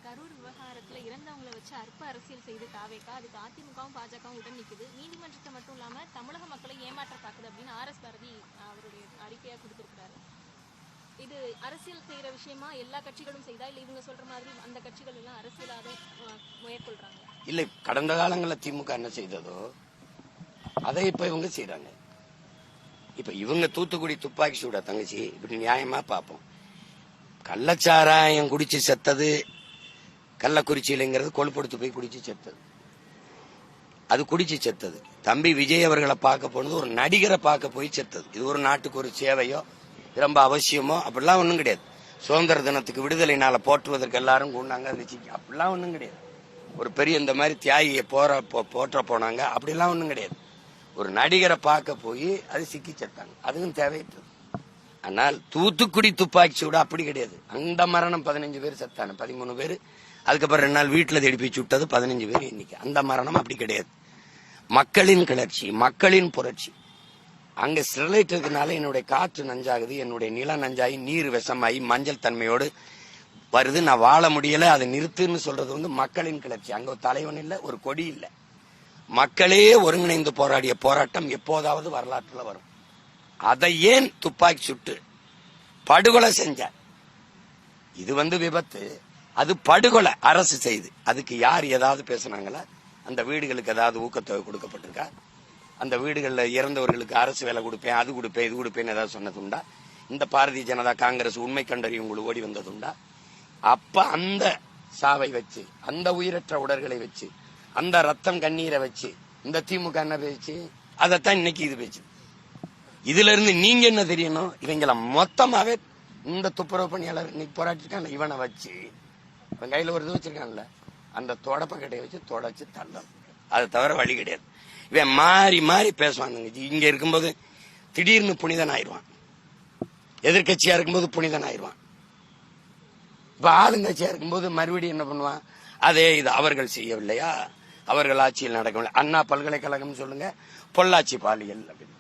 கரூர் விவகாரத்துல இறந்தவங்களை வச்சு அற்ப அரசியல் செய்து தாவேக்கா அதுக்கு அதிமுகவும் பாஜகவும் உடன் நிக்குது. நீதிமன்றத்தை மட்டும் இல்லாம தமிழக மக்களை ஏமாற்ற பாக்குது அப்படின்னு RS பாரதி அவருடைய அறிக்கையா கொடுத்திருக்கிறாரு. இது அரசியல் செய்யற விஷயமா எல்லா கட்சிகளும் செய்தா இல்ல இவங்க சொல்ற மாதிரி அந்த கட்சிகள் எல்லாம் அரசியலாக மேற்கொள்றாங்க? இல்ல, கடந்த காலங்களில் திமுக என்ன செய்ததோ அதை இப்ப இவங்க செய்யறாங்க. இப்ப இவங்க தூத்துக்குடி துப்பாக்கி சூட தங்கச்சி இப்படி நியாயமா பார்ப்போம். கள்ளச்சாராயம் குடிச்சு செத்தது கள்ளக்குறிச்சியிலங்கிறது கொழுப்படுத்து போய் குடிச்சு செத்தது, அது குடிச்சு செத்தது. தம்பி விஜய் அவர்களை பார்க்க போனது ஒரு நடிகரை பார்க்க போய் செத்தது. இது ஒரு நாட்டுக்கு ஒரு சேவையோ ரொம்ப அவசியமோ அப்படிலாம் ஒன்றும் கிடையாது. சுதந்திர தினத்துக்கு விடுதலை நாளை போற்றுவதற்கு எல்லாரும் கூண்டாங்க இருந்துச்சு, அப்படிலாம் ஒன்றும் கிடையாது. ஒரு பெரிய இந்த மாதிரி தியாகியை போற்ற போனாங்க, அப்படிலாம் ஒன்றும் கிடையாது. ஒரு நடிகரை பார்க்க போய் அது சிக்கி செத்தாங்க, அதுவும் தேவையற்றது. ஆனால் தூத்துக்குடி துப்பாக்கி சூடு அப்படி கிடையாது. அந்த மரணம் 15 பேர் செத்தான, 13 பேர். அதுக்கப்புறம் 2 நாள் வீட்டில் தேடி போய் சுட்டது 15 பேர் இன்னைக்கு. அந்த மரணம் அப்படி கிடையாது. மக்களின் கிளர்ச்சி, மக்களின் புரட்சி. அங்க ஸ்டெர்லைட் இருக்கனால என்னுடைய காற்று நஞ்சாகுது, என்னுடைய நிலம் நஞ்சாகி நீர் விஷமாயி மஞ்சள் தன்மையோடு வருது, நான் வாழ முடியல, அதை நிறுத்துன்னு சொல்றது மக்களின் கிளர்ச்சி. அங்க ஒரு தலைவன் இல்ல, ஒரு கொடி இல்ல, மக்களே ஒருங்கிணைந்து போராடிய போராட்டம் எப்போதாவது வரலாற்றுல வரும். அதை ஏன் துப்பாக்கி சுட்டு படுகொலை செஞ்ச? இது விபத்து, அது படுகொலை அரசு செய்து. அதுக்கு யார் ஏதாவது பேசுனாங்களா? அந்த வீடுகளுக்கு ஏதாவது ஊக்கத்தொகை கொடுக்கப்பட்டிருக்கா? அந்த வீடுகளில் இறந்தவர்களுக்கு அரசு வேலை கொடுப்பேன், அது கொடுப்பேன், இது கொடுப்பேன்னு ஏதாவது சொன்னதுண்டா? இந்த பாரதிய ஜனதா காங்கிரஸ் உண்மை கண்டறியும் உங்களுக்கு ஓடி வந்ததுண்டா? அப்ப அந்த சாவை வச்சு, அந்த உயிரற்ற உடல்களை வச்சு, அந்த ரத்தம் கண்ணீரை வச்சு இந்த திமுக என்ன பேச்சு? அதைத்தான் இன்னைக்கு இது பேச்சு. இதுல இருந்து நீங்க என்ன தெரியணும்? இவங்கள மொத்தமாவே இந்த துப்புரவு பணியாளர் இன்னைக்கு போராட்டிருக்காங்க, இவனை வச்சு இவன் கையில ஒரு இது வச்சிருக்கான்ல, அந்த தொடப்ப கட்டையை வச்சு தொடச்சு தள்ளம். அதை தவிர வழி கிடையாது. இவன் மாறி மாறி பேசுவானுங்க. இங்க இருக்கும்போது திடீர்னு புனிதன் ஆயிடுவான், எதிர்கட்சியா இருக்கும்போது புனிதன் ஆயிடுவான். இப்ப ஆளுங்கட்சியா இருக்கும்போது மறுபடியும் என்ன பண்ணுவான்? அதே இது அவர்கள் செய்யவில்லையா, அவர்கள் ஆட்சியில் நடக்கவில்லை. அண்ணா பல்கலைக்கழகம் சொல்லுங்க, பொள்ளாச்சி பாலியல் அப்படின்னு.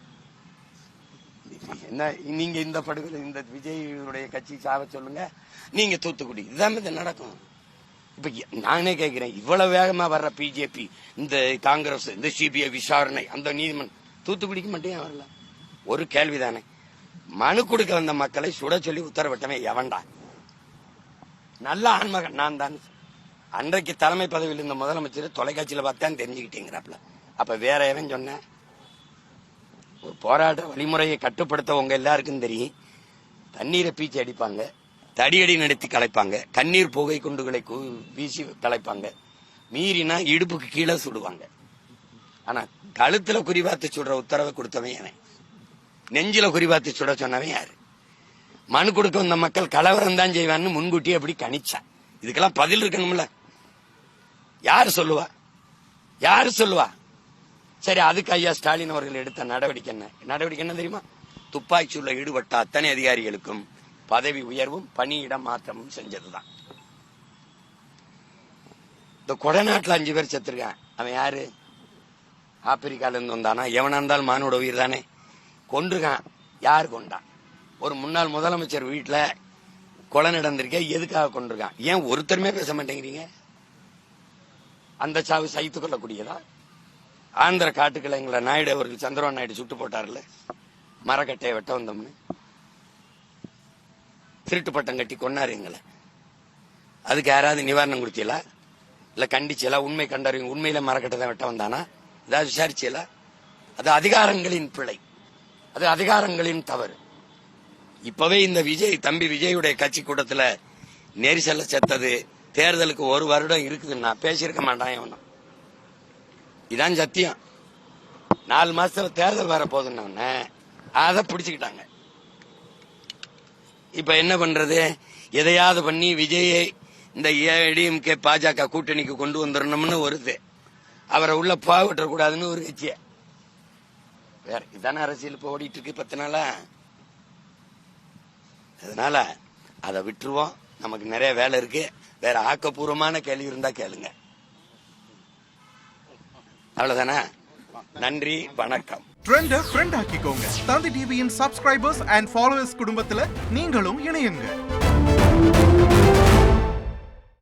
என்ன நீங்க இந்த படுகொலை இந்த விஜயுடைய கட்சி சாவ சொல்லுங்க, நீங்க தூத்துக்குடி, இதுதான் இது நடக்கும். இப்ப நானே கேட்கிறேன், இவ்வளவு வேகமா வர்ற பிஜேபி, இந்த காங்கிரஸ், இந்த சிபிஐ விசாரணை, அந்த நீதிமன்றம் தூத்துக்குடிக்கு மட்டும் ஏன் வரல? ஒரு கேள்விதானே. மனு கொடுக்க வந்த மக்களை சுட சொல்லி உத்தரவிட்டவன் எவன்டா? நல்ல ஆன்மகன் நான் தான். அன்றைக்கு தலைமை பதவியில் இருந்த முதலமைச்சர் தொலைக்காட்சியில பார்த்தான் தெரிஞ்சுக்கிட்டேங்கிறாப்ல. அப்ப வேற எவன் சொன்ன? ஒரு போராட்ட வழிமுறையை கட்டுப்படுத்த உங்க எல்லாருக்கும் தெரியும். தண்ணீரை பீச்சி அடிப்பாங்க, தடியடி நடத்தி கலைப்பாங்க, கண்ணீர் புகை குண்டுகளை வீசி கலைப்பாங்க, மீறினா இடுப்புக்கு கீழே சுடுவாங்க. ஆனா கழுத்துல குறிபாத்து சுடுற உத்தரவை கொடுத்தவன் அவன், நெஞ்சில குறிபாத்து சுட சொன்னவன் யாரு? மனு கொடுக்க வந்த மக்கள் கலவரம் தான் செய்வான்னு முன்கூட்டியே எப்படி கணிச்சா? இதுக்கெல்லாம் பதில் இருக்கணும்ல. யாரு சொல்லுவா? யாரு சொல்லுவா? சரி, அதுக்கு ஐயா ஸ்டாலின் அவர்கள் எடுத்த நடவடிக்கை என்ன தெரியுமா? துப்பாக்கி சூடுல ஈடுபட்ட அத்தனை அதிகாரிகளுக்கும் பதவி உயர்வும் பணியிடம் மாற்றமும் செஞ்சதுதான். இந்த கொடநாட்டில் 5 பேர் செத்துருக்கான். அவன் யாரு? ஆப்பிரிக்கால இருந்து வந்தானா? எவனா இருந்தாலும் மானோட உயிர் தானே. கொன்றுகான். யாரு கொண்டான்? ஒரு முன்னாள் முதலமைச்சர் வீட்டுல கொலை நடந்திருக்க, எதுக்காக கொண்டிருக்கான்? ஏன் ஒருத்தருமே பேச மாட்டேங்கிறீங்க? அந்த சாவு சகித்துக் கொள்ளக்கூடியதா? ஆந்திர காட்டுக்களை எங்களை நாயுடு அவர்கள், சந்திரபாபு நாயுடு சுட்டு போட்டார்ல, மரக்கட்டையை வெட்ட வந்தோம்னு திருட்டு பட்டம் கட்டி கொன்னாரு எங்களை. அதுக்கு யாராவது நிவாரணம் கொடுத்தீங்களா? இல்ல கண்டிச்சலா? உண்மை கண்டறியும், உண்மையில மரக்கட்டை தான் வெட்ட வந்தானா? ஏதாவது விசாரிச்சீங்களா? அது அதிகாரங்களின் பிழை, அது அதிகாரங்களின் தவறு. இப்பவே இந்த தம்பி விஜயுடைய கட்சி கூட்டத்துல நெரிசல்ல செத்தது தேர்தலுக்கு 1 வருடம் இருக்குதுன்னா பேசியிருக்க மாட்டான் எவனும். இதான் சத்தியம். 4 மாசத்துல தேர்தல் வர போதுன்னு அதை பிடிச்சுக்கிட்டாங்க. இப்ப என்ன பண்றது? எதையாவது பண்ணி விஜயை இந்த ஏடிஎம்கே பாஜக கூட்டணிக்கு கொண்டு வந்துடணும்னு வருது. அவரை உள்ள பாவிட்ட கூடாதுன்னு ஒரு கட்சிய. வேற இதான அரசியல் இப்ப ஓடிட்டு இருக்கு 10 நாளா. அதனால அதை விட்டுருவோம். நமக்கு நிறைய வேலை இருக்கு. வேற ஆக்கப்பூர்வமான கேள்வி இருந்தா கேளுங்க. அவ்வளவுதானே. நன்றி, வணக்கம். ட்ரெண்ட ஃப்ரெண்ட் ஆக்கிக்கோங்க. தந்தி டிவியின் சப்ஸ்கிரைபர்ஸ் அண்ட் ஃபாலோவர்ஸ் குடும்பத்துல நீங்களும் இணையுங்க.